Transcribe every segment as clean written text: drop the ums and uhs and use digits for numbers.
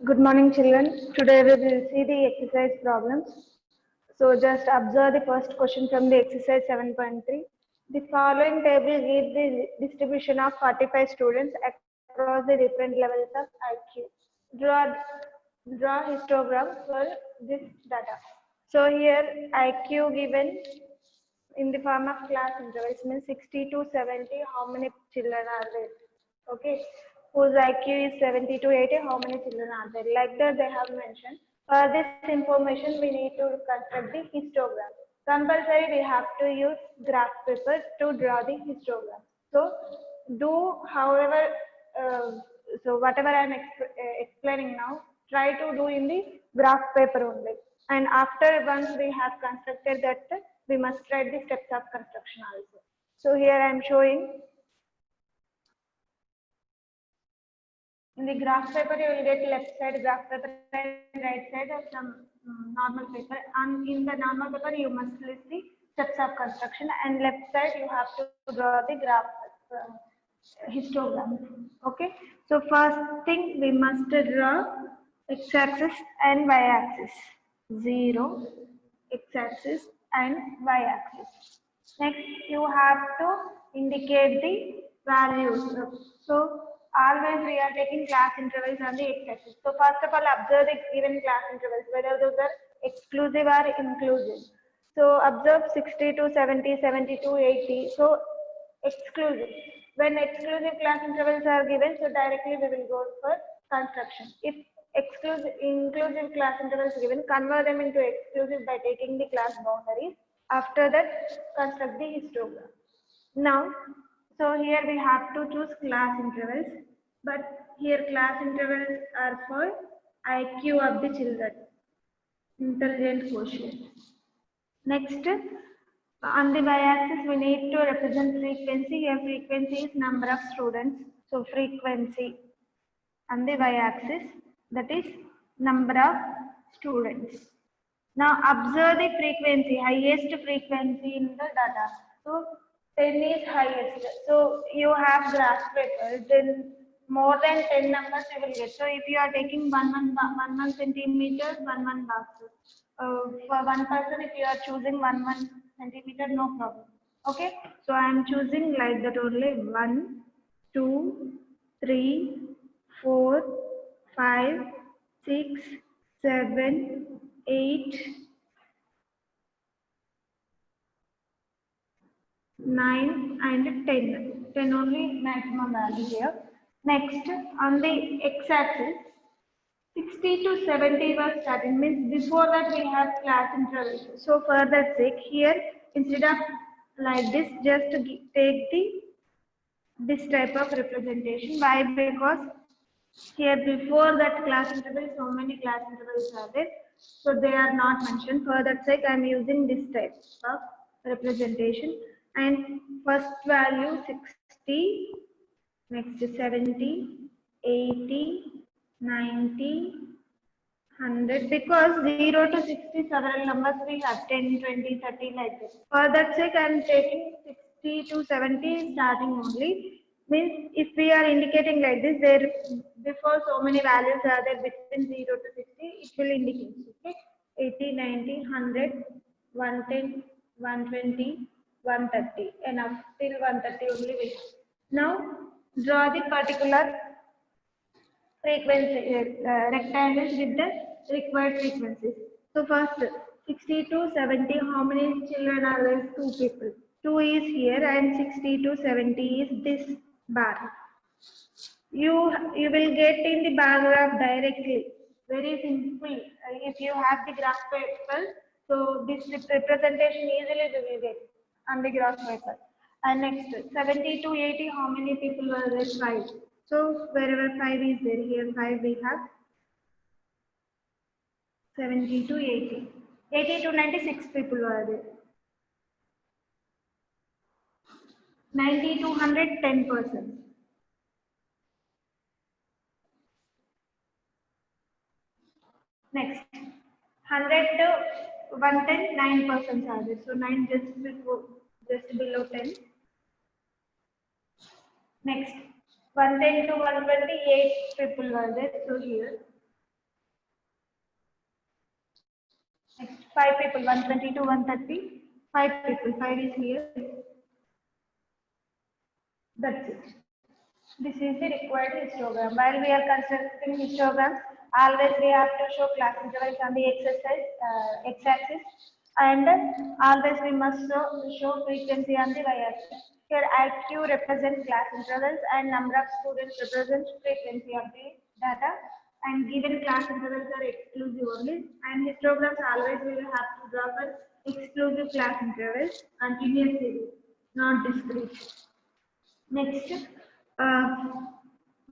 Good morning, children. Today we will see the exercise problems. So just observe the first question from the exercise 7.3. The following table gives the distribution of 45 students across the different levels of IQ. Draw histogram for this data. So here IQ given in the form of class intervals means 60 to 70. How many children are there? Okay, whose IQ is 70 to 80, how many children are there? Like that they have mentioned. For this information, we need to construct the histogram. Compulsory, we have to use graph paper to draw the histogram. So, do however, so whatever I am explaining now, try to do in the graph paper only. And after once we have constructed that, we must write the steps of construction also. So here I am showing. In the graph paper, you will get left side graph paper and right side of some normal paper. And in the normal paper, you must list the steps of construction, and left side you have to draw the graph histogram. Okay. So first thing we must draw x-axis and y-axis. 0, x-axis and y-axis. Next, you have to indicate the values. So always we are taking class intervals on the x-axis. So first of all, observe the given class intervals, whether those are exclusive or inclusive. So observe 60 to 70, 70 to 80. So exclusive. When exclusive class intervals are given, so directly we will go for construction. If inclusive class intervals given, convert them into exclusive by taking the class boundaries. After that, construct the histogram. Now, so here we have to choose class intervals, but here class intervals are for IQ of the children, intelligent quotient. Next, on the y-axis, we need to represent frequency. Here, frequency is number of students. So, frequency on the y-axis, that is number of students. Now, observe the frequency, highest frequency in the data. So, 10 is highest. So, you have graph paper, then more than 10 numbers you will get. So, if you are taking 1 centimeters, 1 boxes. For one person, if you are choosing 1 centimeter, no problem. Okay, so I am choosing like that only 1, 2, 3, 4, 5, 6, 7, 8, 9 and 10. 10 only maximum value here. Next, on the x-axis, 60 to 70 was starting, means before that we have class intervals. So for that sake, here instead of like this, just take this type of representation. Why? Because here before that class interval, so many class intervals are there, so they are not mentioned. For that sake, I am using this type of representation. And first value 60, next 70, 80, 90, 100, because 0 to 60 several numbers we have 10, 20, 30 like this. For that sake, I am taking 60 to 70 starting only. Means if we are indicating like this, there before so many values are there between 0 to 60, it will indicate. Okay, 80, 90, 100, 110, 120, 130. Enough till 130 only we have. Now draw the particular frequency rectangles with the required frequencies. So first 60 to 70, how many children are there? 2 people. 2 is here and 60 to 70 is this bar. You will get in the bar graph directly. Very simple. If you have the graph paper, So this representation easily we will get on the graph paper. And next 70 to 80, how many people were there? 5. So wherever 5 is there, here 5 we have 70 to 80. 80 to 96 people were there. 90 to 100, 10%. Next, 100 to 110, 9% are there. So 9 just below 10. Next, 110 to 128 people were there. So here. Next, 5 people, 120 to 130. 5 people, 5 is here. That's it. This is the required histogram. While we are constructing histograms, always we have to show class intervals on the x-axis, and always we must show frequency on the y-axis. Here IQ represents class intervals and number of students represents frequency of the data, and given class intervals are exclusive only, and histograms always we will have to draw for exclusive class intervals, continuous series, not discrete. Next,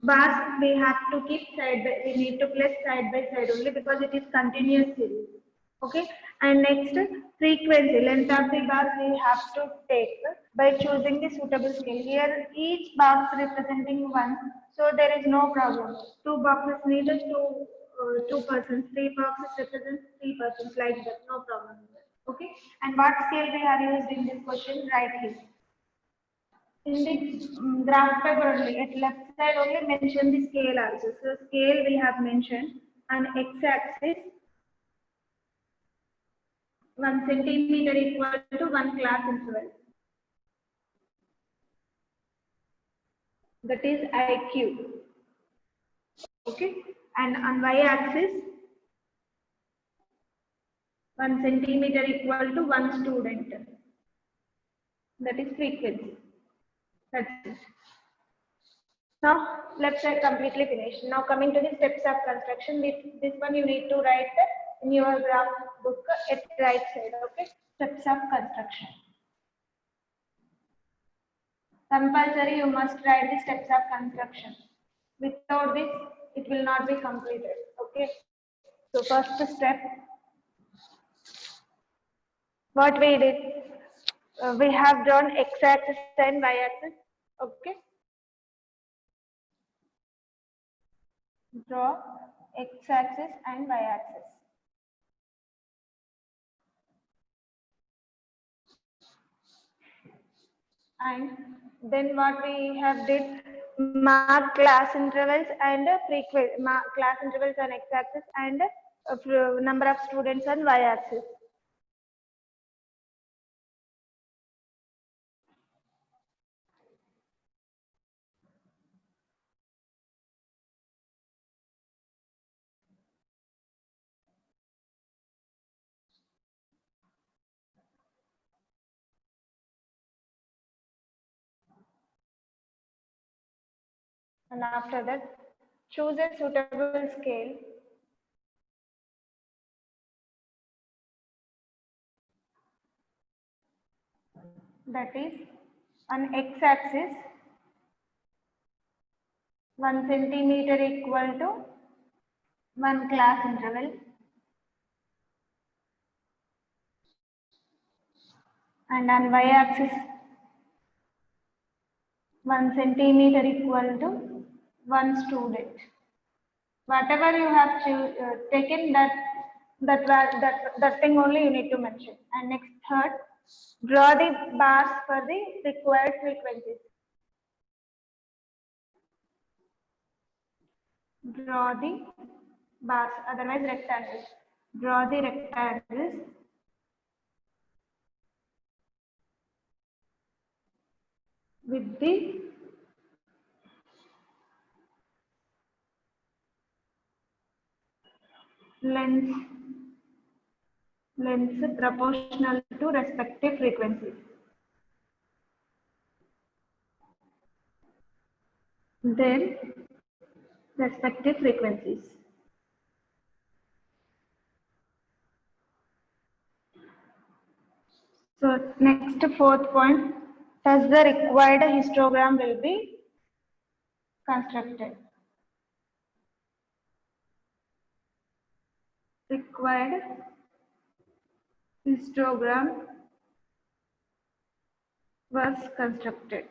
bars we have to keep we need to place side by side only because it is continuous series. Okay, and next, frequency, length of the bars we have to take by choosing the suitable scale. Here, each box representing 1, so there is no problem. 2 boxes needed, 2 persons, 3 boxes represent 3 persons, like that, no problem. Okay, and what scale we have used in this question? Right here. In the graph paper only, at left side only mention the scale also. So scale we have mentioned on x-axis 1 centimeter equal to 1 class interval. That is IQ. Okay, and on y-axis 1 centimeter equal to 1 student. That is frequency. That's it. Now, left side completely finished. Now coming to the steps of construction. This one you need to write in your graph book at right side. Okay, steps of construction. Compulsory, you must write the steps of construction. Without this, it will not be completed. Okay. So first step, what we did, we have drawn x-axis and y-axis. Okay. Draw x-axis and y-axis. And then what we have did, mark class intervals and class intervals on x-axis and number of students on y-axis. And after that, choose a suitable scale. That is on x-axis 1 centimeter equal to 1 class interval, and on y-axis 1 centimeter equal to 1 student. Whatever you have taken, that thing only you need to mention. And next, third, draw the bars for the required frequencies. Draw the bars, otherwise rectangles. Draw the rectangles with the length proportional to respective frequencies. Then respective frequencies. So next fourth point, thus the required histogram will be constructed. Required histogram was constructed.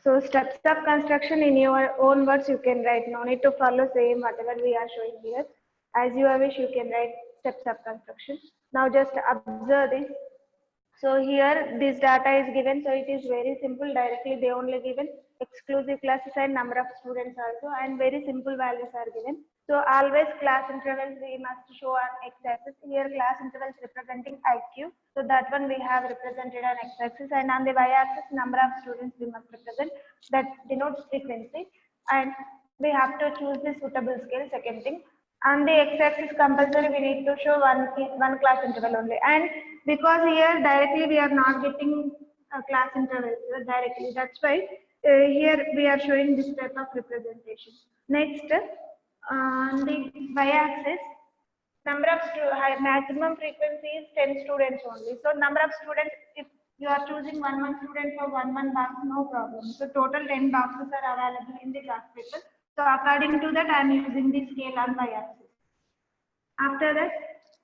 So steps of construction in your own words you can write. No need to follow same whatever we are showing here. As you wish you can write steps of construction. Now just observe this. So here this data is given, so it is very simple. Directly they only given exclusive classes and number of students also, and very simple values are given. So always class intervals we must show on x-axis. Here class intervals representing IQ. So that one we have represented on x-axis, and on the y-axis number of students we must represent. That denotes frequency, and we have to choose the suitable scale. Second thing, on the x-axis compulsory we need to show one class interval only, and because here directly we are not getting a class interval directly, that's why here we are showing this type of representation. Next, on the y-axis number of maximum frequency is 10 students only. So number of students, if you are choosing one student for one box, no problem. So total 10 boxes are available in the class paper. So according to that, I am using the scale on y-axis. After that,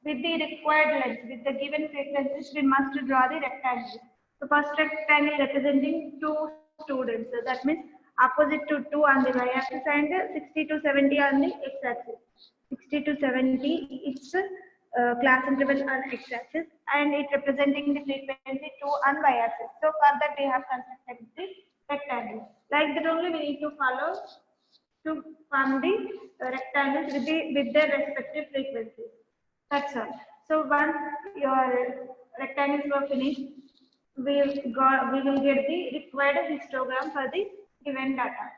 with the required length, with the given frequencies, we must draw the rectangle. So first rectangle representing 2 students. So that means opposite to 2 on the y-axis and 60 to 70 on the x-axis. 60 to 70 is class interval on x-axis, and it representing the frequency 2 on y-axis. So for that we have constructed this rectangle. Like that only we need to follow to form the rectangles with their respective frequencies. That's all. So once your rectangles were finished, we will get the required histogram for the given data.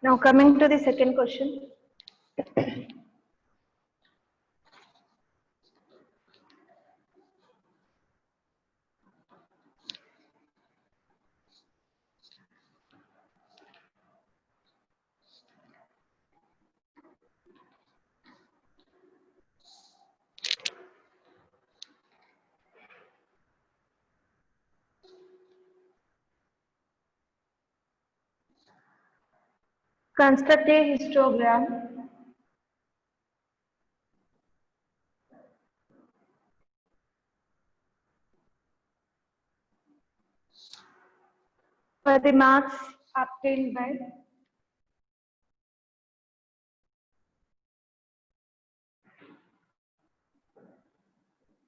Now coming to the second question. Construct a histogram for the marks obtained by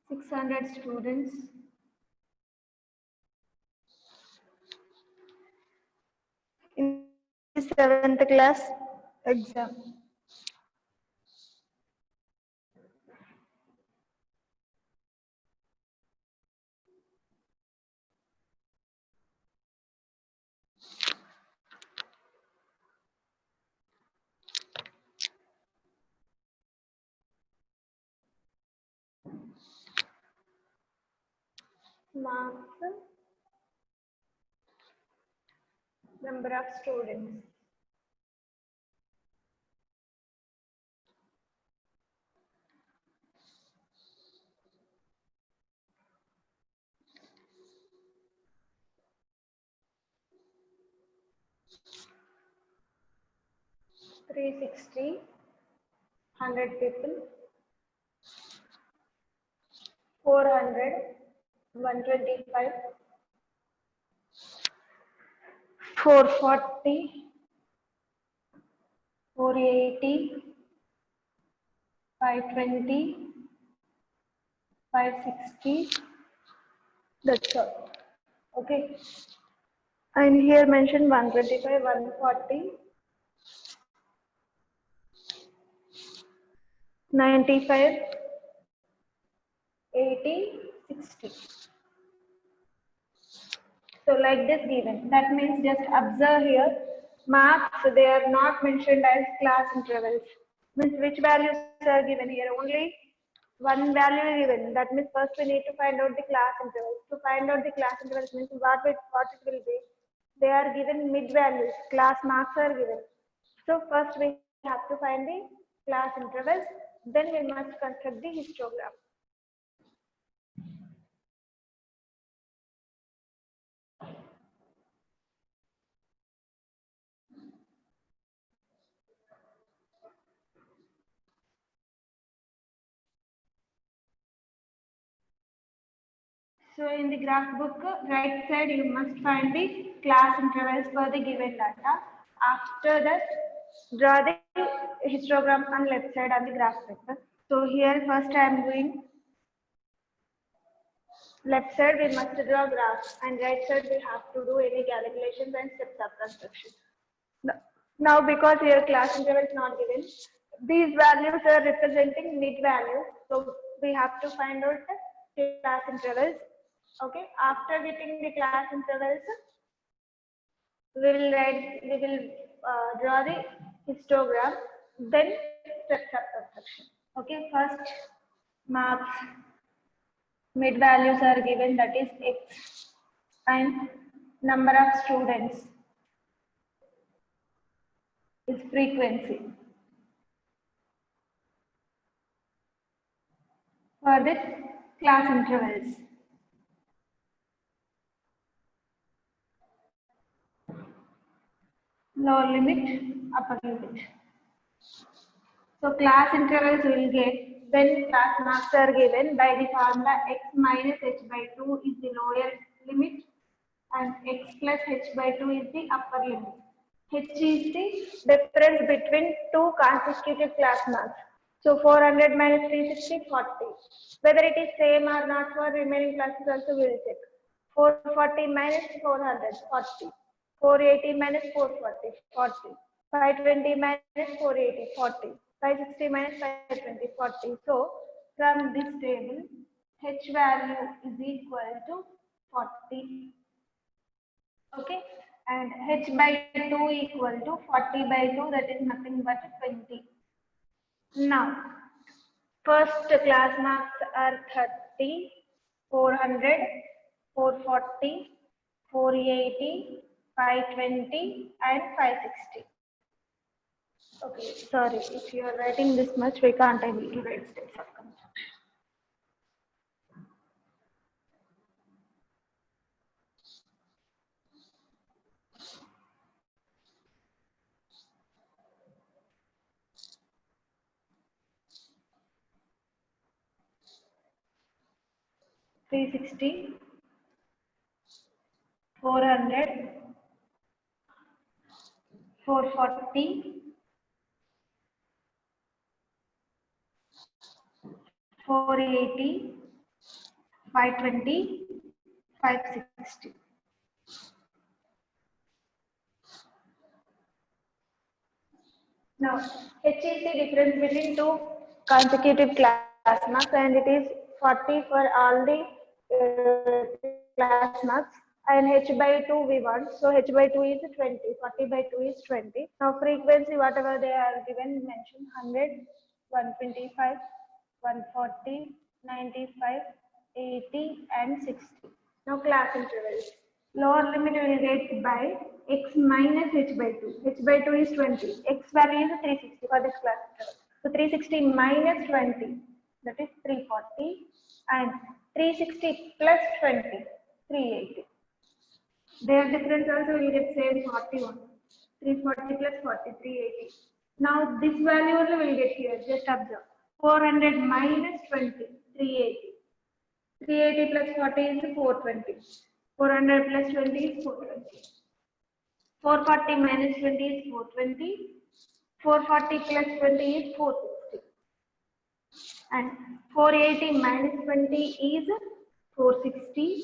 600 students in the 7th class exam. Marks, number of students. Three 100 people, 400, 125, 440, 480, 520, 560. That's all. Okay. And here mentioned 125, 140, 95, 80, 60. So like this given. That means just observe here. Marks, they are not mentioned as class intervals. Means which values are given here? Only one value is given. That means first we need to find out the class intervals. To find out the class intervals means what it will be. They are given mid values. Class marks are given. So first we have to find the class intervals. Then we must construct the histogram. So in the graph book, right side, you must find the class intervals for the given data. After that, draw the histogram on left side on the graph paper. So here first I am doing left side, we must draw graph, and right side we have to do any calculations and steps of construction. Now because here class interval is not given, these values are representing mid values. So we have to find out the class intervals. Okay, after getting the class intervals, we will draw the histogram, then steps of construction. Okay, first marks, mid values are given, that is x, and number of students is frequency. For this class intervals, lower limit, upper limit. So class intervals will get when class marks are given by the formula x minus h by 2 is the lower limit and x plus h by 2 is the upper limit. H is the difference between two consecutive class marks. So 400 minus 360, 40. Whether it is same or not for remaining classes also we will check. 440 minus 400, 40. 480 minus 440, 40. 520 minus 480, 40. 560 minus 520, 40. So from this table, H value is equal to 40. Okay. and h by 2 equal to 40 by 2, that is nothing but 20. Now, first class marks are 30, 400, 440, 480, 520 and 560. Okay, sorry, if you are writing this much, we can't able to write steps of construction. Three 360, 400, 440, 480, 520, 560. Now, H is the difference between two consecutive class marks, and it is 40 for all the class marks, and H by 2 we want. So H by 2 is 20, 40 by 2 is 20. Now frequency, whatever they are given, mention 100, 125, 140, 95, 80 and 60. Now class intervals. Lower limit will get by x minus h by 2. H by 2 is 20. X value is 360 for this class interval. So 360 minus 20, that is 340, and 360 plus 20, 380. Their difference also will get same 41. 340 plus 40, 380. Now this value only will get here. Just observe. 400 minus 20, 380. 380 plus 40 is 420. 400 plus 20 is 420. 440 minus 20 is 420. 440 plus 20 is 460. And 480 minus 20 is 460.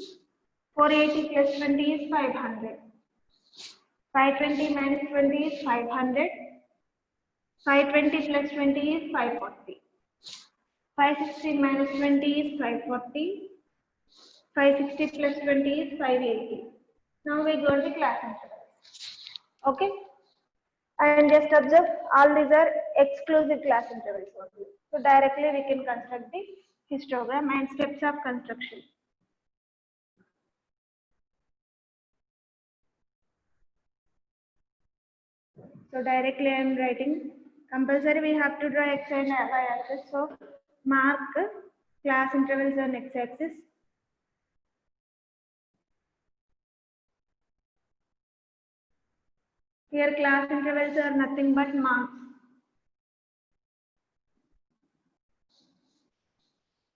480 plus 20 is 500. 520 minus 20 is 500. 520 plus 20 is 540. 560 minus 20 is 540. 560 plus 20 is 580. Now we go to class intervals. Okay? And just observe, all these are exclusive class intervals only. So directly we can construct the histogram and steps of construction. So directly I am writing. Compulsory we have to draw x and y axis. So mark class intervals on x axis. Here class intervals are nothing but marks.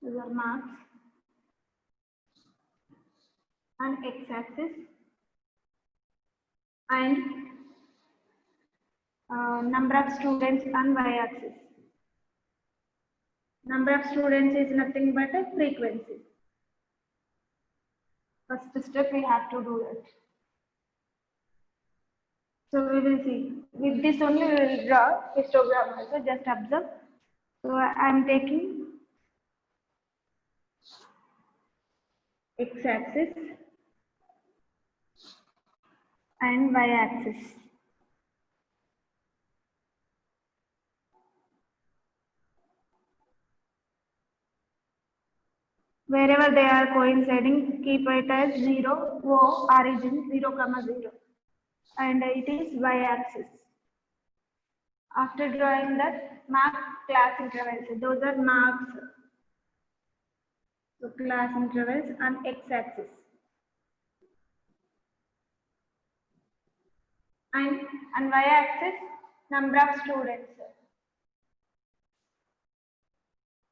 These are marks on x axis and number of students on y axis. Number of students is nothing but a frequency. First step we have to do it. So we will see. With this only we will draw histogram also. Just observe. So I am taking x axis and y axis. Wherever they are coinciding, keep it as 0, O, origin, 0, 0. And it is y-axis. After drawing that, mark class intervals. Those are marks. So class intervals on x-axis. And on y-axis, number of students.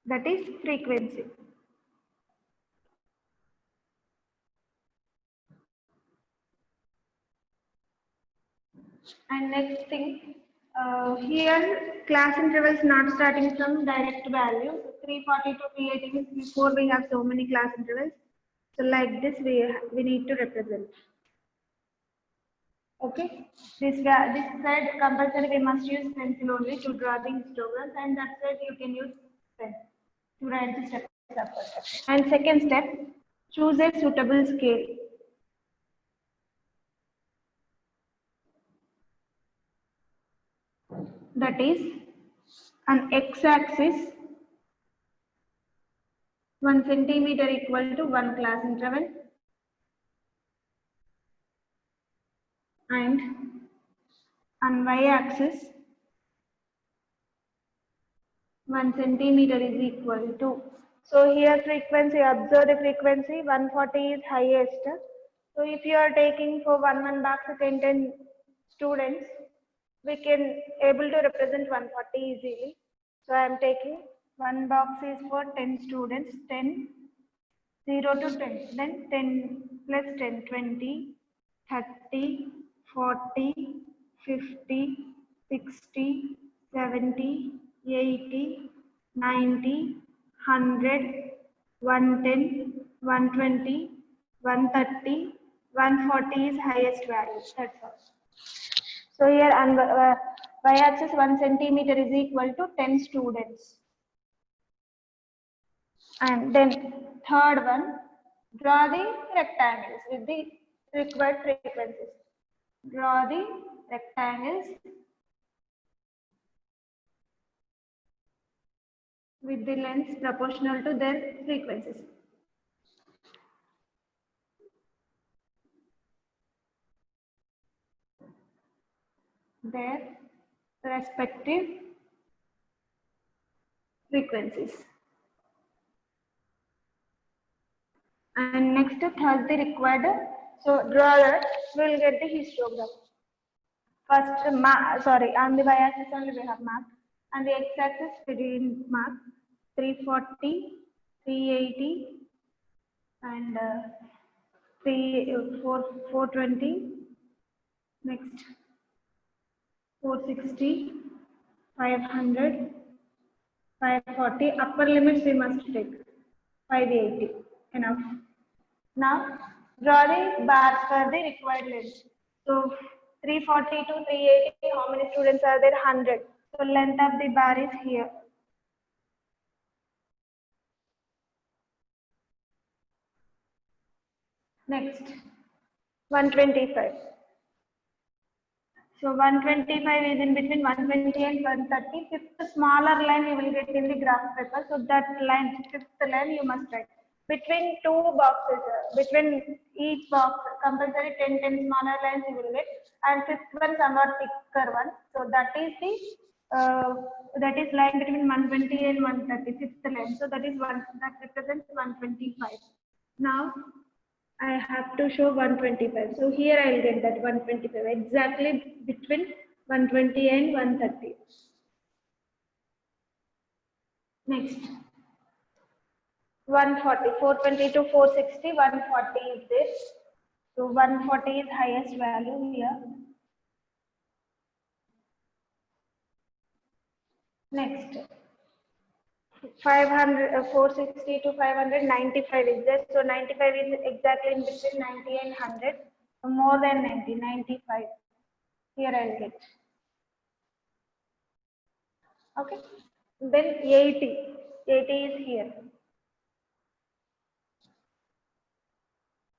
That is frequency. And next thing, here class intervals not starting from direct value. So 340 to 380 means before we have so many class intervals. So like this we need to represent. Okay, this side compulsory we must use pencil only to draw the histograms, and that side you can use pen to write the steps of construction. And second step, choose a suitable scale. that is an x-axis 1 centimeter equal to 1 class interval, and on y-axis 1 centimeter is equal to. So here frequency, observe the frequency 140 is highest. So if you are taking for one box 10 students, we can able to represent 140 easily. So I am taking one box is for 10 students, 10, 0 to 10, then 10 plus 10, 20, 30, 40, 50, 60, 70, 80, 90, 100, 110, 120, 130, 140 is highest value. That's all. So here on y-axis 1 centimeter is equal to 10 students. And then third one, draw the rectangles with the required frequencies. Draw the rectangles with the lengths proportional to their frequencies. Their respective frequencies. And next, third, the required. So draw that, we'll get the histogram. First, on the y-axis only we have mark, and the x-axis we didn't mark. 340, 380, and 420. Next, 460, 500, 540. Upper limits we must take. 580. Enough. Now, draw the bars for the required length. So, 340 to 380, how many students are there? 100. So, length of the bar is here. Next, 125. So, 125 is in between 120 and 130. Fifth smaller line you will get in the graph paper. So, that line, fifth line you must write. Between two boxes, between each box, compulsory 10 smaller lines you will get, and fifth one somewhat thicker one. So that is line between 120 and 130, fifth line. So that is one that represents 125. Now I have to show 125. So here I will get that 125 exactly between 120 and 130. Next. 140, 420 to 460, 140 is this. So 140 is highest value here. Next, 460 to 595 is there. So 95 is exactly in between 90 and 100. So more than 90, 95. Here I will get. Okay. Then 80. 80 is here.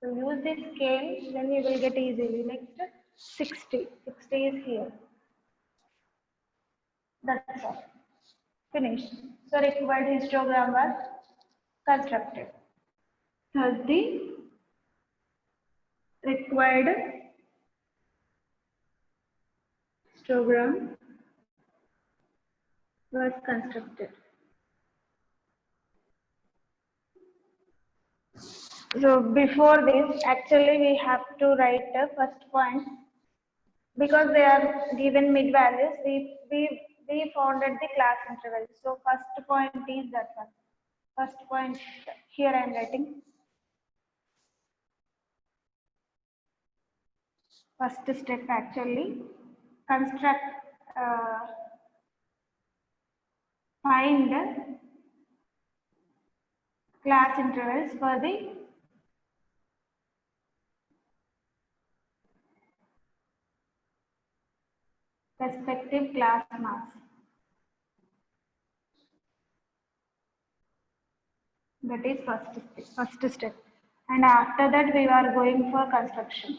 So use this scale, then you will get easily. Next, 60. 60 is here. That's all. Finished. So required histogram was constructed. Thus the required histogram was constructed. So before this, actually we have to write the first point, because they are given mid values. We founded the class interval. So first point is that one. First point here I am writing. First step actually construct, find class intervals for the respective class marks. That is first step. And after that we are going for construction.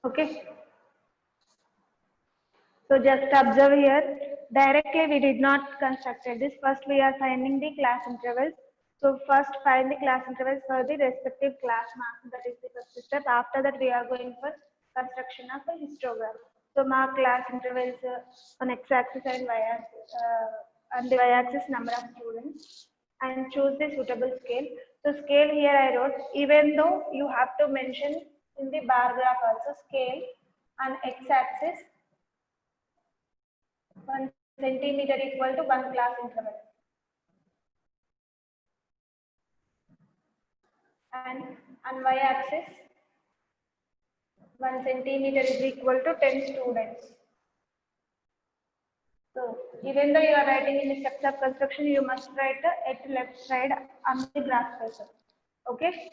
Okay. So just observe here, directly we did not construct this. First we are finding the class intervals. So first find the class intervals for the respective class marks. That is the first step. After that we are going for construction of a histogram. So mark class intervals on x-axis and y-axis, and the y-axis number of students, and choose the suitable scale. So scale here I wrote, even though you have to mention in the bar graph also scale on x-axis 1 centimeter equal to 1 class interval, and on y-axis 1 centimeter is equal to 10 students. So even though you are writing in the steps of construction, you must write at left side on the graph paper. Okay.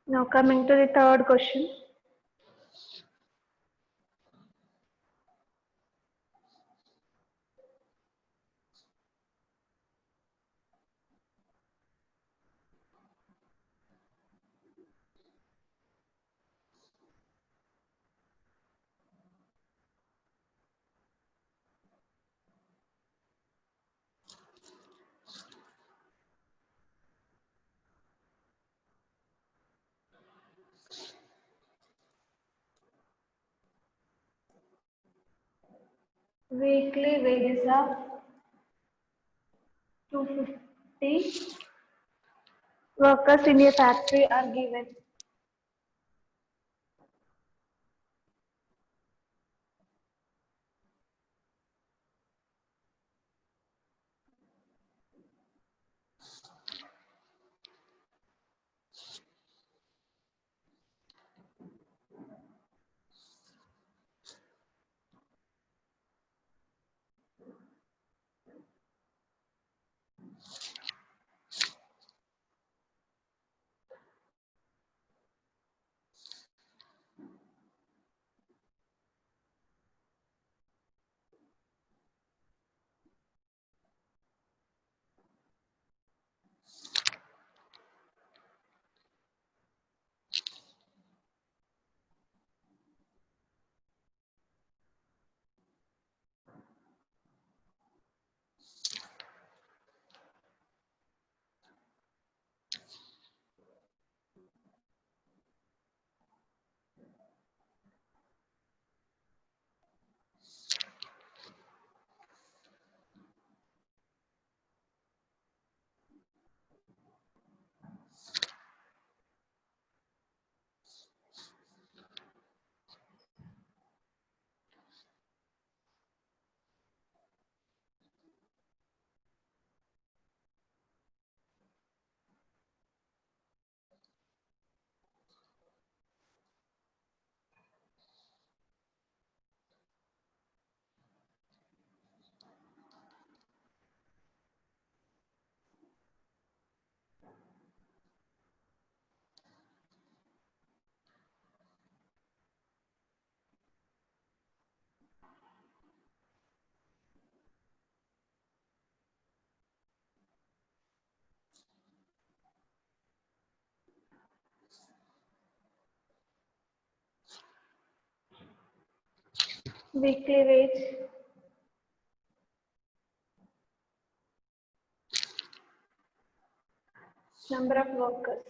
Now coming to the third question. Weekly wages of 250 workers in a factory are given. Weekly wage, number of workers.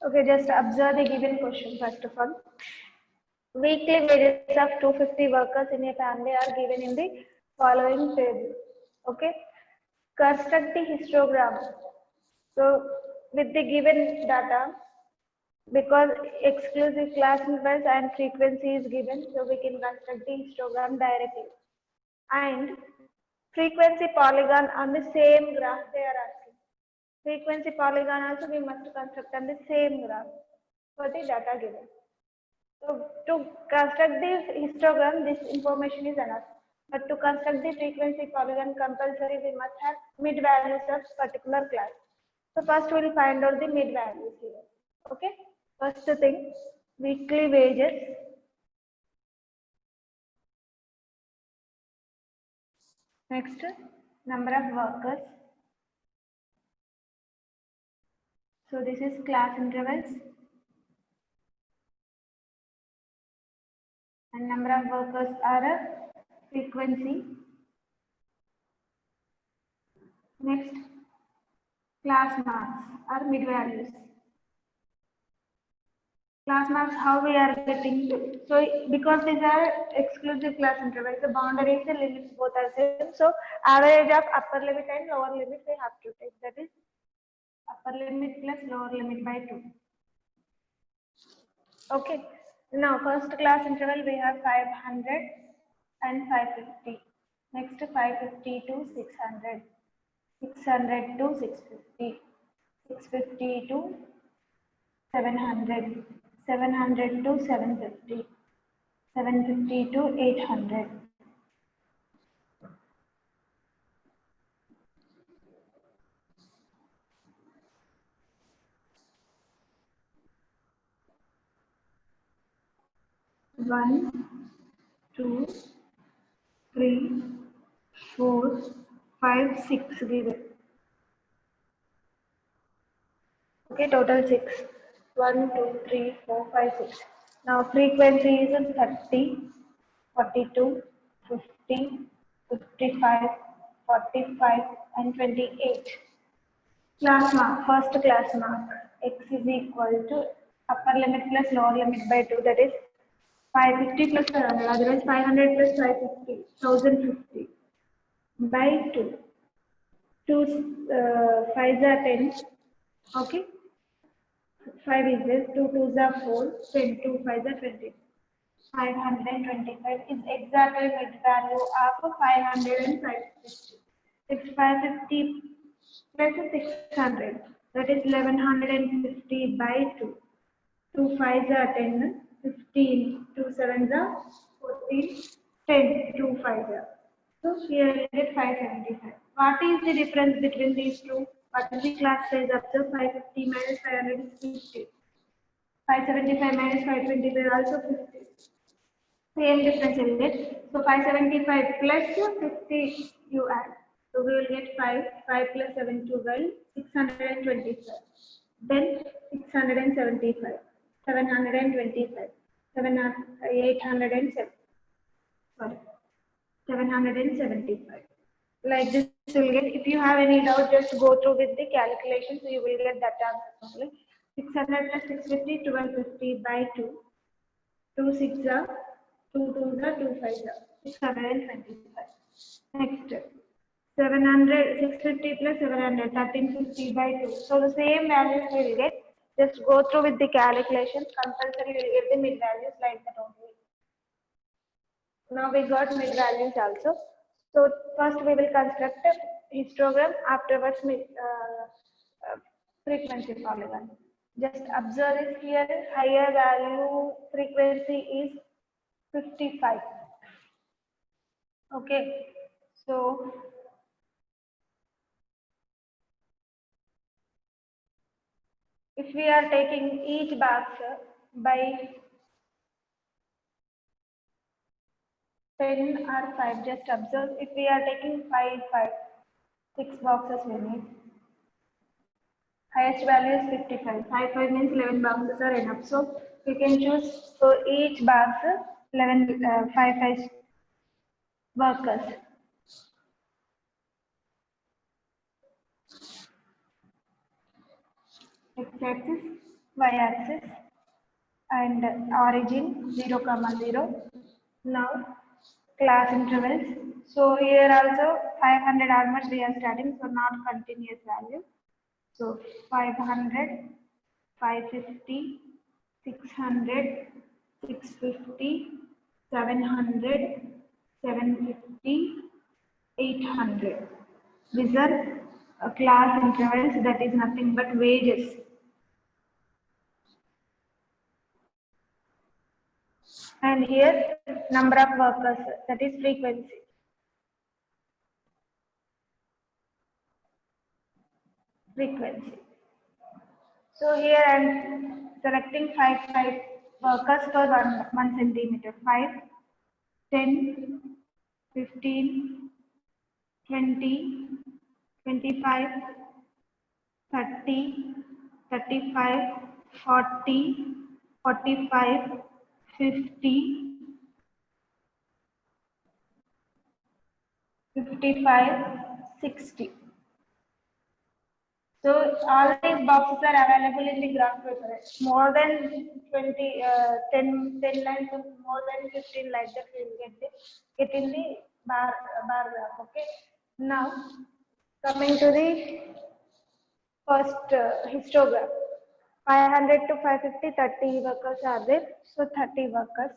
Okay, just observe the given question first of all. Weekly wages of 250 workers in a family are given in the following table. Okay, construct the histogram. So, with the given data, because exclusive class numbers and frequency is given, so we can construct the histogram directly. And frequency polygon on the same graph they are asking. Frequency polygon also we must construct on the same graph for the data given. So to construct this histogram, this information is enough. But to construct the frequency polygon compulsory, we must have mid values of particular class. So first we will find out the mid values here. Okay. First thing, weekly wages Next, number of workers. So this is class intervals and number of workers are a frequency. Next, class marks are mid values. Class marks, how we are getting to, so because these are exclusive class intervals, the boundaries and limits both are same. So average of upper limit and lower limit we have to take, that is upper limit plus lower limit by 2. Okay. Now first class interval we have 500 and 550. Next 550 to 600. 600 to 650. 650 to 700. 700 to 750. 750 to 800. One, two, three, 4, 5, 6 given. Okay, total 6. 1, 2, 3, 4, 5, 6. Now frequency is 30, 42, 50, 55, 45, and 28. Class mark, first class mark, x is equal to upper limit plus lower limit by 2, that is 550 plus 500, otherwise 500 plus 550, 1050 by 2. 2 5s are 10, okay, 5 is this, 2 2s are 4, 10, 2 5s are 20. 525 is exactly mid value of 500 and 550. It's 550 plus 600, that is 1150 by 2. 2 5s are 10, 15, 2 7s are 14, 10, 2 5s are. So here we get 575. What is the difference between these two? What is the class size of the 550 minus 500 is 50. 575 minus 525 also 50. Same difference in it. So 575 plus 50 you add. So we will get 5. 5 plus 7 12, 625. Then 675. 725. 807. Sorry. 775. Like this you will get. If you have any doubt, just go through with the calculation. So you will get that answer only. 600 plus 650, 1250 by 2. 2 6 are 2 2 are 2 5 are 625. Next 700 650 plus 700 1350 by 2. So the same values we will get. Just go through with the calculations. Compulsory you will get the mid values like that only. Now we got mid values also. So first we will construct a histogram. Afterwards frequency polygon. Just observe it here. Higher value frequency is 55. Okay, so if we are taking each box by 10 or 5, just observe. If we are taking 6 boxes we need. Highest value is 55. 5 means 11 boxes are enough. So we can choose for each box 5 workers. X-axis, Y-axis, and origin 0, 0. Now class intervals. So here also 500 almost we are starting, so not continuous value. So 500, 550, 600, 650, 700, 750, 800. These are class intervals, that is nothing but wages. And here number of workers, that is frequency. So here I am selecting 5 workers per 1 centimeter. 5, 10, 15, 20, 25, 30, 35, 40, 45, 50, 55, 60. So all these boxes are available in the graph paper. More than 20, 10 lines or more than 15 like that we will get in the bar graph. Okay. Now coming to the first histogram. 500 to 550, 30 workers are there. So 30 workers.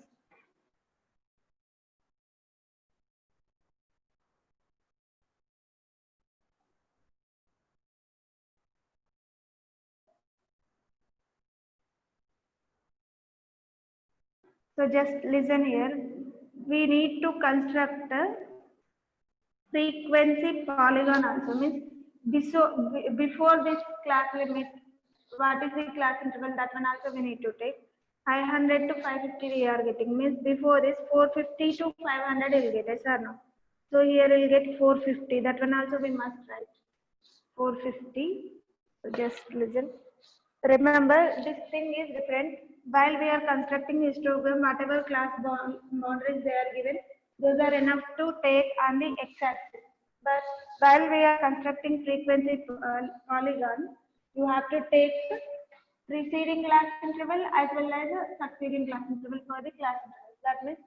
So just listen here. We need to construct a frequency polygon also. Means before this class limit, what is the class interval? That one also we need to take. 500 to 550 we are getting. Means before this 450 to 500 will get, yes or no? So here we'll get 450. That one also we must write. 450. So just listen. Remember, this thing is different. While we are constructing histogram, whatever class boundaries they are given, those are enough to take on the x-axis. But while we are constructing frequency polygon, you have to take preceding class interval as well as succeeding class interval for the class interval. That means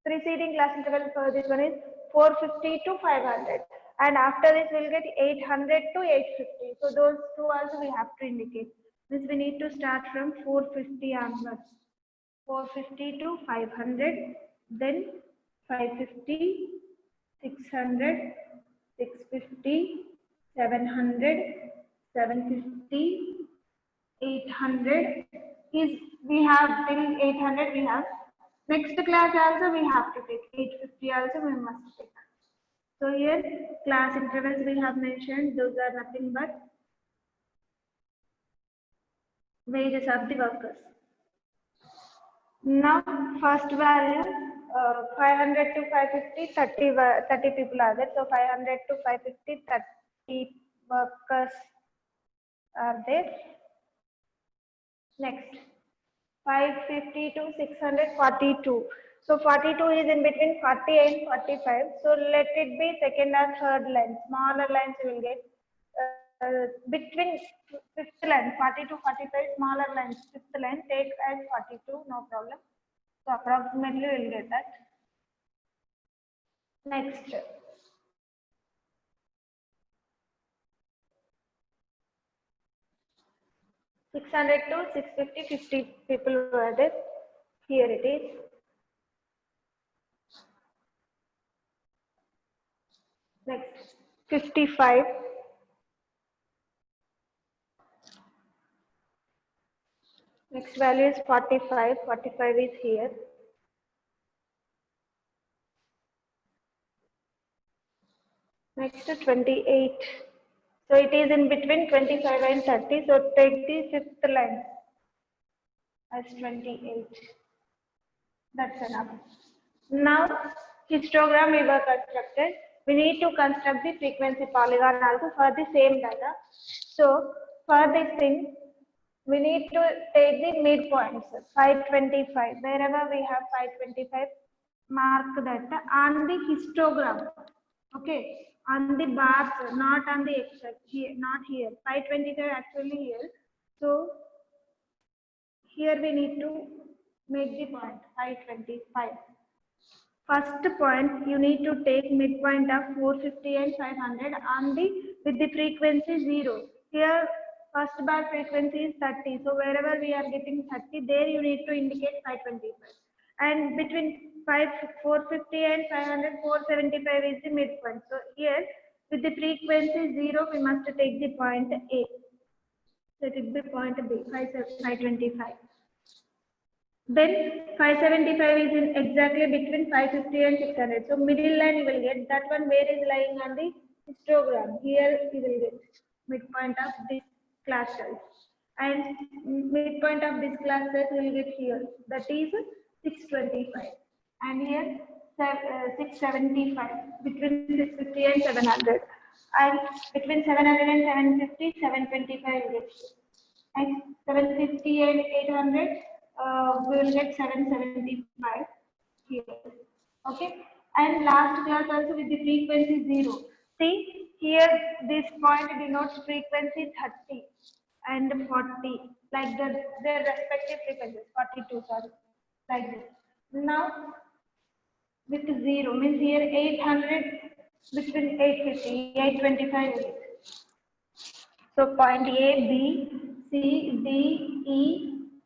preceding class interval for this one is 450 to 500, and after this we'll get 800 to 850. So those two also we have to indicate. This we need to start from 450 onwards. 450 to 500, then 550, 600, 650, 700, 750, 800 is we have till 800 we have. Next class also we have to take 850 also we must take. So here class intervals we have mentioned, those are nothing but wages of the workers. Now first value 500 to 550, 30 people are there. So 500 to 550, 30 workers are there. Next 550 to 642. So 42 is in between 40 and 45. So let it be second or third line. Smaller lines you will get. Between fifth line, 40 to 45, smaller lines, fifth line, take as 42, no problem. So approximately we will get that. Next. $600 to 650, 50 people were there. Here it is. Next, 55. Next value is 45. 45 is here. Next to 28. So it is in between 25 and 30. So take the fifth line as 28. That's enough. Now histogram we were constructed. We need to construct the frequency polygon also for the same data. So for this thing, we need to take the midpoints 525. Wherever we have 525, mark that on the histogram. Okay, on the bars, not on the x here, not here. 525 actually here. So here we need to make the point 525. First point, you need to take midpoint of 450 and 500 on the with the frequency 0. Here first bar frequency is 30. So wherever we are getting 30, there you need to indicate 525. And between 450 and 500, 475 is the midpoint. So here with the frequency 0, we must take the point A. Let it be point B, 525. Then 575 is in exactly between 550 and 600. So middle line you will get that one where is lying on the histogram. Here you will get midpoint of this class size. And midpoint of this class size you will get here. That is 625. And here 675, between 650 and 700, and between 700 and 750, 725 units, and 750 and 800, we will get 775 here. Okay, and last class also with the frequency 0. See here, this point denotes frequency 30 and 40, like their respective frequencies, 42, sorry, like this. Now with 0 means here 800 between 850, 825 units. So point A, B, C, D, E,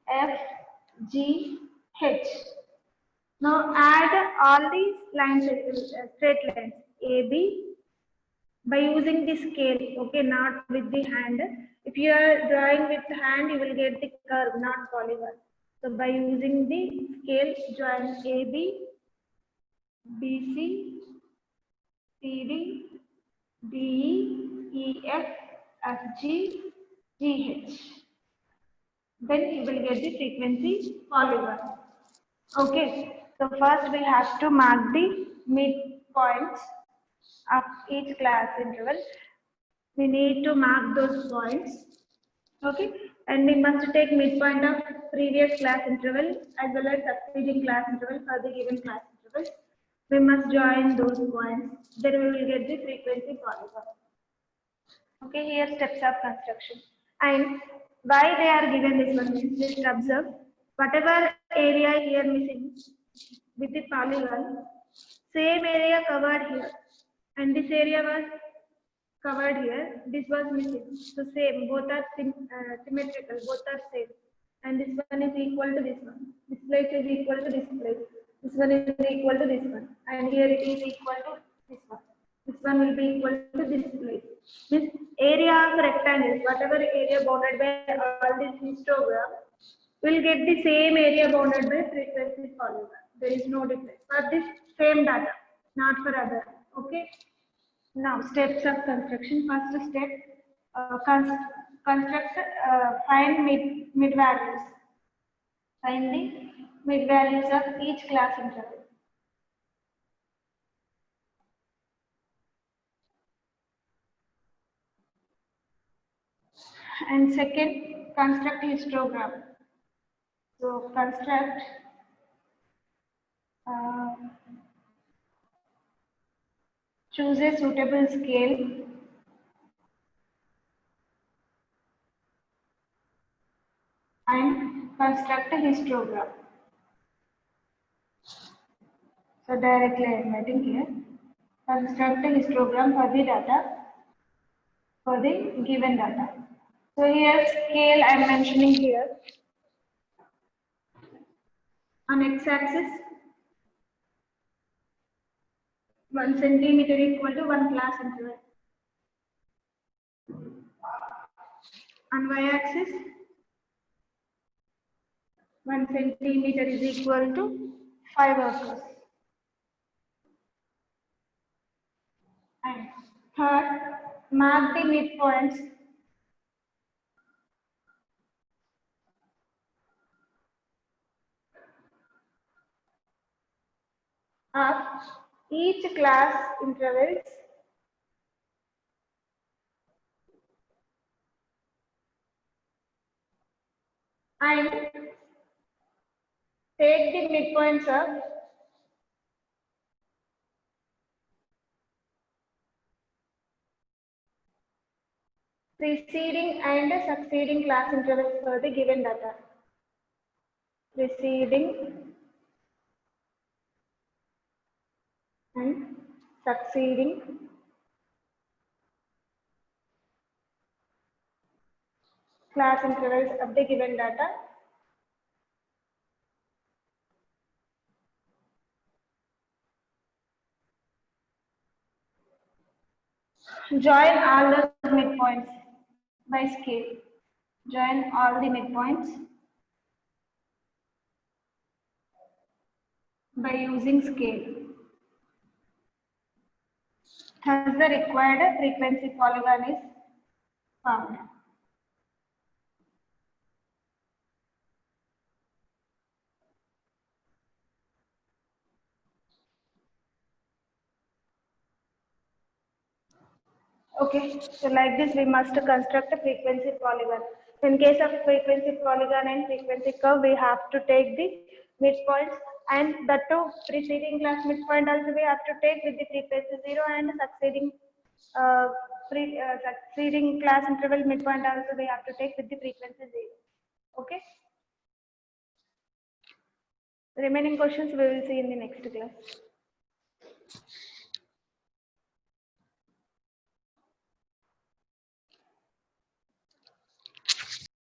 F, G, H. Now add all these lines, straight lines, A, B, by using the scale, okay, not with the hand. If you are drawing with hand, you will get the curve, not polygon. So by using the scale, join AB, BC, CD, DE, EF, FG, GH. Then you will get the frequency polygon. Okay, so first we have to mark the midpoints of each class interval. We need to mark those points. Okay, and we must take midpoint of previous class interval as well as succeeding class interval for the given class interval. We must join those points. Then we will get the frequency polygon. Okay, here steps of construction. And why they are given this one means just observe whatever area here missing with the polygon, same area covered here, and this area was covered here, this was missing. So same, both are symmetrical, both are same. And this one is equal to this one. This place is equal to this place. This one is equal to this one. And here it is equal to this one. This one will be equal to this place. This area of rectangles, whatever area bounded by all this histogram, will get the same area bounded by frequency polygon. There is no difference. For this same data, not for other. Okay. Now, steps of construction. First step, construct, find mid values. Find the mid values of each class interval. And second, construct histogram. So, construct choose a suitable scale and construct a histogram. So directly I am writing here. Construct a histogram for the data, for the given data. So here scale I am mentioning here. On x-axis, 1 centimeter equal to 1 class interval. On y-axis, 1 centimeter is equal to 5 workers. And third, mark the midpoints of each class intervals and take the midpoints of preceding and succeeding class intervals for the given data. Preceding and succeeding class intervals of the given data. Join all the midpoints by scale. Join all the midpoints by using scale. Thus, the required frequency polygon is found. Okay, so like this we must construct a frequency polygon. In case of frequency polygon and frequency curve, we have to take the midpoints, and the two preceding class midpoint also we have to take with the frequency 0, and uh, succeeding class interval midpoint also we have to take with the frequency 0. Okay. The remaining questions we will see in the next class.